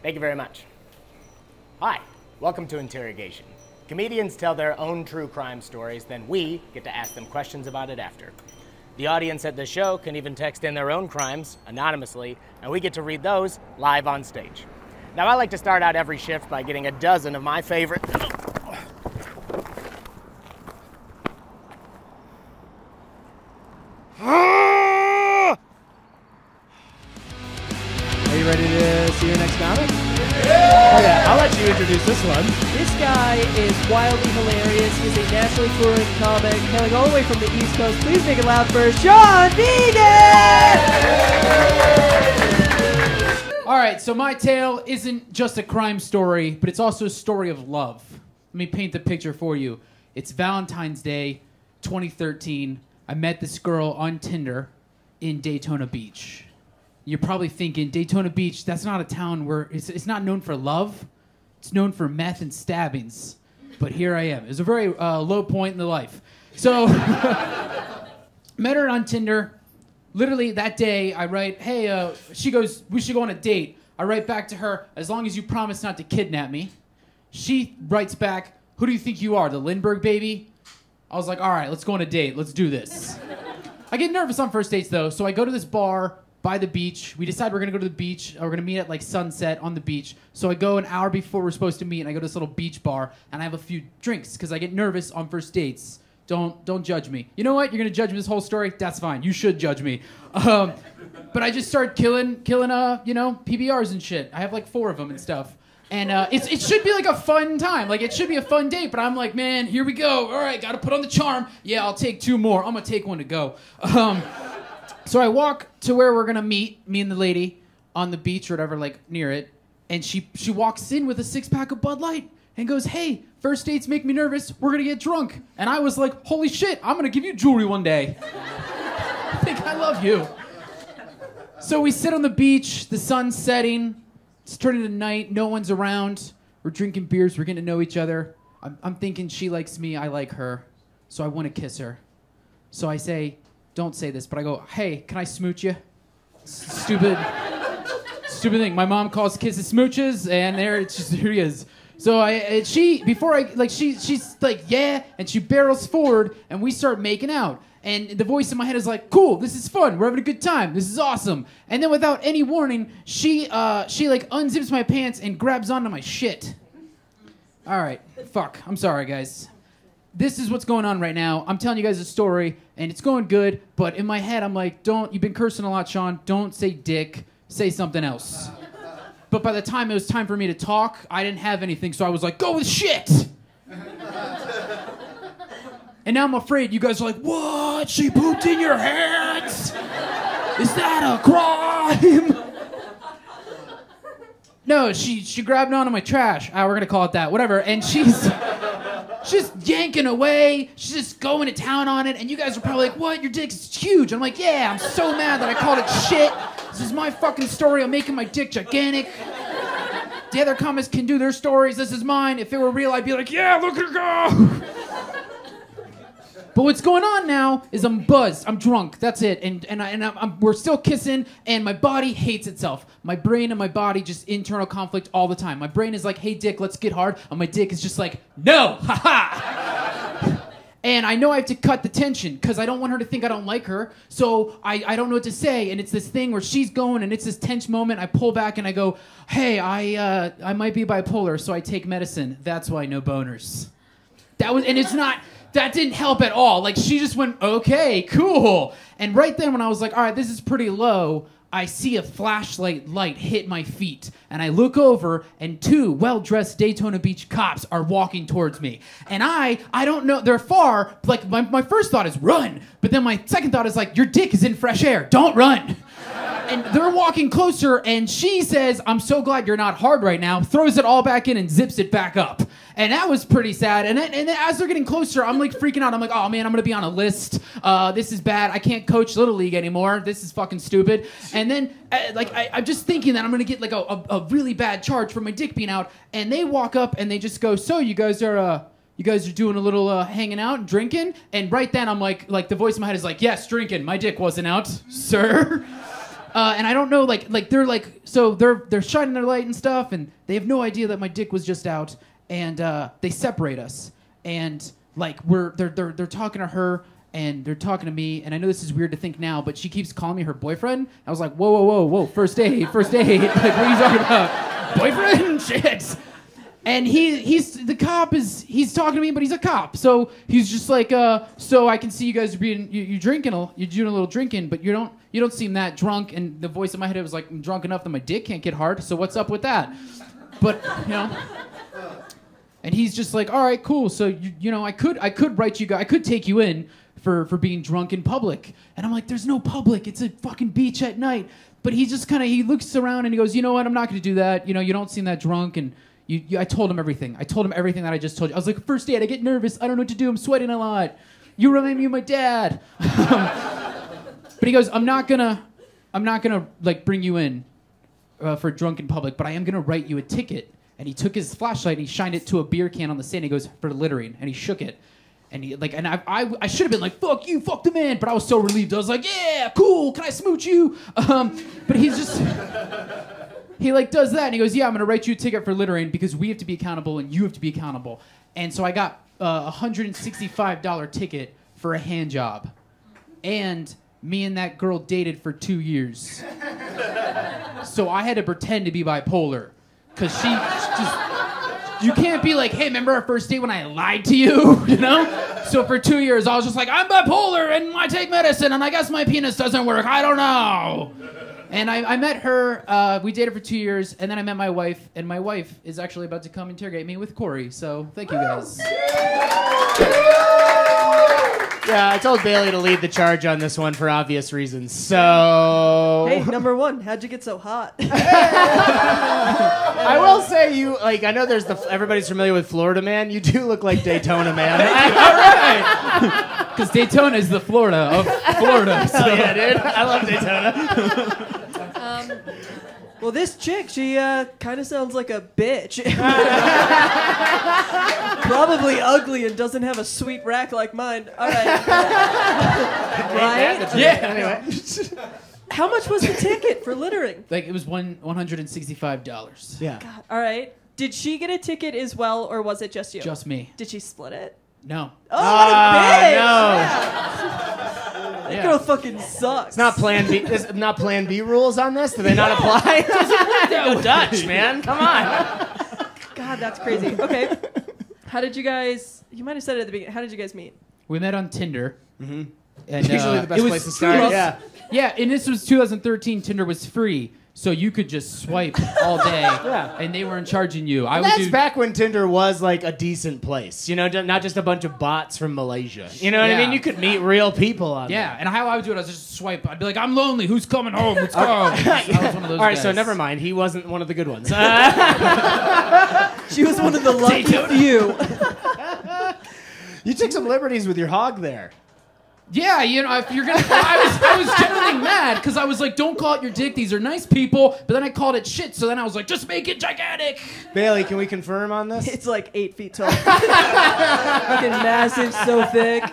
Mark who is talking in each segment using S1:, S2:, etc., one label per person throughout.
S1: Thank you very much. Hi, welcome to Interrogation. Comedians tell their own true crime stories, then we get to ask them questions about it after. The audience at the show can even text in their own crimes anonymously, and we get to read those live on stage. Now, I like to start out every shift by getting a dozen of my favorite...
S2: Are you ready to see your next comic?
S1: Yeah! Okay, I'll let you introduce this one.
S2: This guy is wildly hilarious. He's a nationally touring comic hailing all the way from the East Coast. Please make it loud for Sean Beagan!
S3: All right, so my tale isn't just a crime story, but it's also a story of love. Let me paint the picture for you. It's Valentine's Day, 2013. I met this girl on Tinder in Daytona Beach. You're probably thinking, Daytona Beach, that's not a town where it's not known for love. It's known for meth and stabbings. But here I am. It was a very low point in the life. So, met her on Tinder. Literally that day, I write, hey, she goes, we should go on a date. I write back to her, as long as you promise not to kidnap me. She writes back, who do you think you are, the Lindbergh baby? I was like, all right, let's go on a date. Let's do this. I get nervous on first dates, though, so I go to this bar by the beach. We decide we're going to go to the beach. We're going to meet at, like, sunset on the beach. So I go an hour before we're supposed to meet, and I go to this little beach bar, and I have a few drinks, because I get nervous on first dates. Don't judge me. You know what? You're going to judge me this whole story? That's fine. You should judge me. But I just start killing, PBRs and shit. I have, like, 4 of them and stuff. And it should be like a fun time. Like, it should be a fun date, but I'm like, man, here we go. All right, got to put on the charm. Yeah, I'll take 2 more. I'm going to take one to go. So I walk to where we're going to meet, me and the lady, on the beach or whatever, like, near it. And she walks in with a 6-pack of Bud Light and goes, hey, first dates make me nervous. We're going to get drunk. And I was like, holy shit, I'm going to give you jewelry one day. I think I love you. So we sit on the beach, the sun's setting. It's turning to night, no one's around. We're drinking beers, we're getting to know each other. I'm thinking she likes me, I like her. So I want to kiss her. So I say, don't say this, but I go, hey, can I smooch you? Stupid thing. My mom calls kisses smooches, and here he is. So she's like, yeah, and she barrels forward, and we start making out. And the voice in my head is like, cool, this is fun, we're having a good time, this is awesome. And then without any warning, she like unzips my pants and grabs onto my shit. All right, fuck, I'm sorry, guys. This is what's going on right now. I'm telling you guys a story, and it's going good, but in my head, I'm like, you've been cursing a lot, Sean, don't say dick, say something else. But by the time it was time for me to talk, I didn't have anything, so I was like, go with shit! And now I'm afraid you guys are like, what? She pooped in your hands? Is that a crime? No, she grabbed onto my trash. We're going to call it that. Whatever. And she's just yanking away. She's just going to town on it. And you guys are probably like, what? Your dick's huge. I'm like, yeah, I'm so mad that I called it shit. This is my fucking story. I'm making my dick gigantic. The other comics can do their stories. This is mine. If it were real, I'd be like, yeah, look at her go. But what's going on now is I'm buzzed. I'm drunk. That's it. And we're still kissing, and my body hates itself. My brain and my body just internal conflict all the time. My brain is like, hey, dick, let's get hard. And my dick is just like, no, haha. And I know I have to cut the tension because I don't want her to think I don't like her. So I don't know what to say. And it's this thing where she's going, and it's this tense moment. I pull back, and I go, hey, I might be bipolar, so I take medicine. That's why no boners. That didn't help at all. Like, she just went, okay, cool. And right then when I was like, all right, this is pretty low, I see a flashlight light hit my feet. And I look over, and 2 well-dressed Daytona Beach cops are walking towards me. And I don't know, they're far. Like, my first thought is run. But then my second thought is like, your dick is in fresh air. Don't run. And they're walking closer, and she says, I'm so glad you're not hard right now, throws it all back in and zips it back up. And that was pretty sad. And then as they're getting closer, I'm like freaking out. I'm like, oh man, I'm going to be on a list. This is bad. I can't coach Little League anymore. This is fucking stupid. And then I'm just thinking that I'm going to get like a really bad charge for my dick being out. And they walk up and they just go, so you guys are doing a little hanging out and drinking? And right then I'm like the voice in my head is like, yes, drinking. My dick wasn't out, sir. And I don't know, like they're shining their light and stuff, and they have no idea that my dick was just out, and they separate us, and like they're talking to her, and they're talking to me, and I know this is weird to think now, but she keeps calling me her boyfriend. I was like, whoa, first date, like what are you talking about, boyfriend? Shit. And he's talking to me, but he's a cop, so he's just like, so I can see you guys are you're drinking, you're doing a little drinking, but you don't seem that drunk. And the voice in my head was like, I'm drunk enough that my dick can't get hard, so what's up with that? But and he's just like, all right, cool. So I could write you guys, I could take you in for being drunk in public. And I'm like, there's no public, it's a fucking beach at night. But he just he looks around and he goes, you know what, I'm not gonna do that. You don't seem that drunk. And I told him everything. I told him everything that I just told you. I was like, first date, I get nervous. I don't know what to do. I'm sweating a lot. You remind me of my dad. But he goes, I'm not gonna like bring you in for drunk in public, but I am gonna write you a ticket. And he took his flashlight and he shined it to a beer can on the sand. He goes, for littering, and he shook it. And I should have been like, fuck you, fuck the man. But I was so relieved. I was like, yeah, cool. Can I smooch you? But he's just. He does that and he goes, yeah, I'm going to write you a ticket for littering because we have to be accountable and you have to be accountable. And so I got a $165 ticket for a hand job. And me and that girl dated for 2 years. So I had to pretend to be bipolar because she just, you can't be like, hey, remember our first date when I lied to you, So for 2 years I was just like, I'm bipolar and I take medicine and I guess my penis doesn't work. I don't know. And I met her, we dated for 2 years, and then I met my wife, and my wife is actually about to come interrogate me with Corey, so thank you guys.
S1: Yeah, I told Bailey to lead the charge on this one for obvious reasons, so...
S2: Hey, number one, how'd you get so hot?
S1: I will say I know everybody's familiar with Florida Man, you do look like Daytona Man. All right!
S3: Because Daytona is the Florida of Florida.
S1: So. Hell yeah, dude. I love Daytona.
S2: Well, this chick, she kind of sounds like a bitch. Probably ugly and doesn't have a sweet rack like mine. All right. Right?
S1: Yeah, anyway.
S2: How much was the ticket for littering?
S3: It was $165.
S1: Yeah.
S2: God, all right. Did she get a ticket as well, or was it just you?
S3: Just me.
S2: Did she split it?
S3: No.
S2: Oh, what a bitch!
S1: No.
S2: That girl fucking sucks.
S1: It's not Plan B. There's not Plan B rules on this. Do they not apply? Go Dutch, man. Come on.
S2: God, that's crazy. Okay. How did you guys? You might have said it at the beginning. How did you guys meet?
S3: We met on Tinder.
S1: Mm-hmm.
S3: And,
S1: usually the best place to start. Yeah.
S3: Yeah, and this was 2013. Tinder was free. So you could just swipe all day,
S1: Yeah.
S3: and they weren't charging you.
S1: That's back when Tinder was a decent place, not just a bunch of bots from Malaysia. You know what I mean? You could meet real people on there.
S3: Yeah, and how I would do it, I was just swipe. I'd be like, I'm lonely. Who's coming home? Let's go. I was one of those
S1: All right,
S3: guys.
S1: so never mind. He wasn't one of the good ones.
S2: She was one of the lucky few.
S1: You took some liberties with your hog there.
S3: Yeah, if you're gonna, I was genuinely mad because I was like, don't call it your dick. These are nice people. But then I called it shit. So then I was like, just make it gigantic.
S1: Bailey, can we confirm on this?
S2: It's 8 feet tall. Fucking massive, so thick.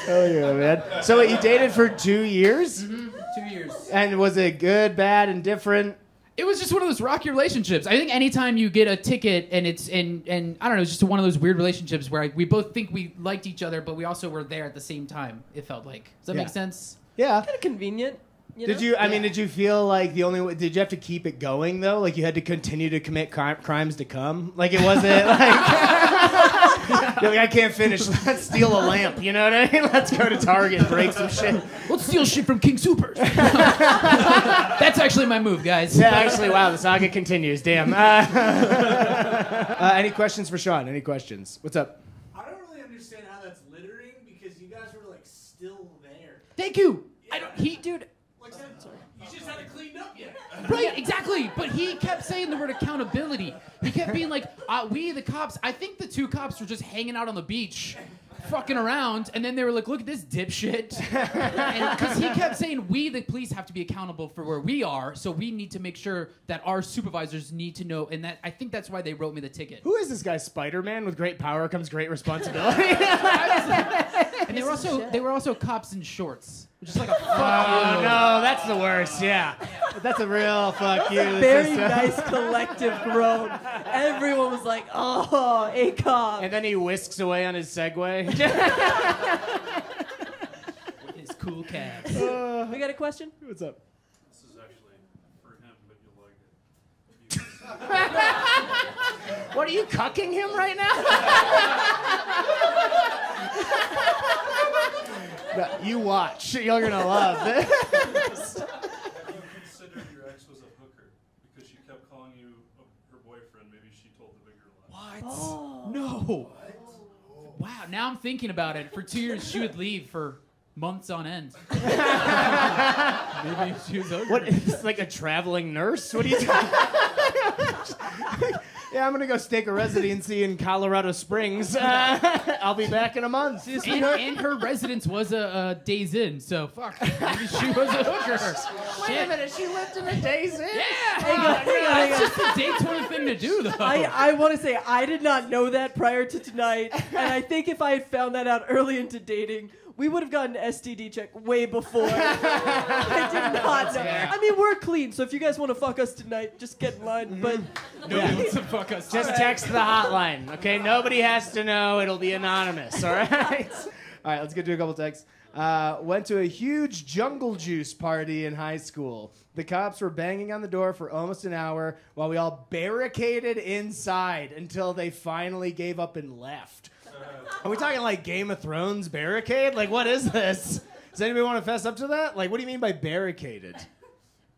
S1: Oh yeah, man. So you dated for 2 years?
S3: Mm-hmm. 2 years.
S1: And was it good, bad, indifferent?
S3: It was just one of those rocky relationships. I think anytime you get a ticket and it's and I don't know, it's just one of those weird relationships where we both think we liked each other, but we also were there at the same time. It felt like. Does that make sense?
S1: Yeah.
S2: Kind of convenient.
S1: Did you? I mean, did you feel like the only way? Did you have to keep it going though? Like you had to continue to commit crimes to come? Like it wasn't like. You're like, I can't finish. Let's steal a lamp. You know what I mean? Let's go to Target and break some shit.
S3: Let's steal shit from King Soopers. That's actually my move, guys.
S1: Yeah, actually, wow, the saga continues. Damn. Any questions for Sean? Any questions? What's up?
S4: I don't really understand how that's littering because you guys were still there.
S3: Thank you.
S4: Yeah.
S3: Dude.
S4: You just haven't cleaned up yet.
S3: Right, exactly. But he kept saying the word accountability. He kept being like, we, the cops, I think the two cops were just hanging out on the beach, fucking around, and then they were like, look at this dipshit. Because he kept saying, we, the police, have to be accountable for where we are, so we need to make sure that our supervisors need to know, and I think that's why they wrote me the ticket.
S1: Who is this guy, Spider-Man? With great power comes great responsibility.
S3: And they were also cops in shorts. Just like a fuck
S1: Oh
S3: you.
S1: no, that's the worst. Yeah, that's a real fuck you.
S2: Very nice collective groan. Everyone was like, oh, ACOM.
S1: And then he whisks away on his Segway.
S3: With his cool calves.
S2: We got a question?
S1: What's up?
S5: This is actually for him, but you'll like it.
S1: What are you cucking him right now? No, you watch. You're gonna love this.
S5: Have you considered your ex was a hooker because she kept calling you her boyfriend? Maybe she told the bigger lie.
S3: What? No. Wow, now I'm thinking about it. For 2 years, she would leave for months on end. Maybe she was over.
S1: What? It's like a traveling nurse? What are you talking? Yeah, I'm gonna go stake a residency in Colorado Springs. I'll be back in a month.
S3: And her residence was a Days Inn, so fuck. Maybe she was a hooker.
S1: Wait a minute, she lived in a Days Inn?
S3: Yeah!
S2: Hang on.
S3: That's just a Daytona thing to do, though.
S2: I want to say I did not know that prior to tonight, and I think if I had found that out early into dating, we would have gotten an STD check way before. I did not know. I mean, we're clean, so if you guys want to fuck us tonight, just get in line. But
S3: Nobody wants to fuck us.
S1: Just text the hotline, okay? Nobody has to know. It'll be anonymous, all right? All right, let's get to a couple texts. Went to a huge Jungle Juice party in high school. The cops were banging on the door for almost an hour while we all barricaded inside until they finally gave up and left. Are we talking like Game of Thrones barricade? Like, what is this? Does anybody want to fess up to that? Like, what do you mean by barricaded?
S6: I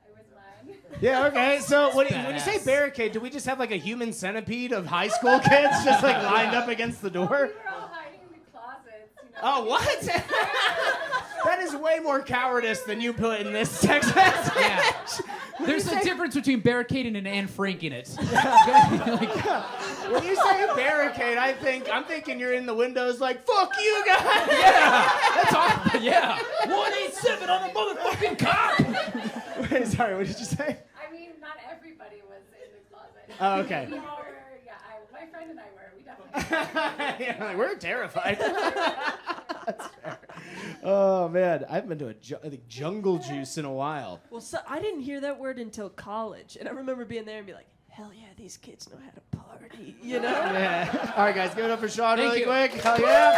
S6: was mine.
S1: Yeah, okay. So when you say
S3: Badass.
S1: barricade, do we just have like a human centipede of high school kids just like lined up against the door?
S6: We were all hiding in the closets, you know.
S1: Oh, what? That is way more cowardice than you put in this text message.
S3: Yeah. There's a difference between barricading and Anne Franking it.
S1: When you say barricade, I'm thinking you're in the windows like, fuck you guys.
S3: That's all. Yeah. 187 on a motherfucking cop.
S1: Wait, sorry, what did you say?
S6: I mean, not everybody was in the closet.
S1: Oh, okay.
S6: We were, my friend and I were. We definitely
S1: Yeah, like, we're terrified. That's fair. Oh, man. I haven't been to a jungle juice in a while.
S2: well, so I didn't hear that word until college, and I remember being there and be like, hell yeah, these kids know how to party, you know?
S1: Yeah. All right, guys, give it up for Sean
S3: Thank
S1: really
S3: you.
S1: quick. Hell yeah.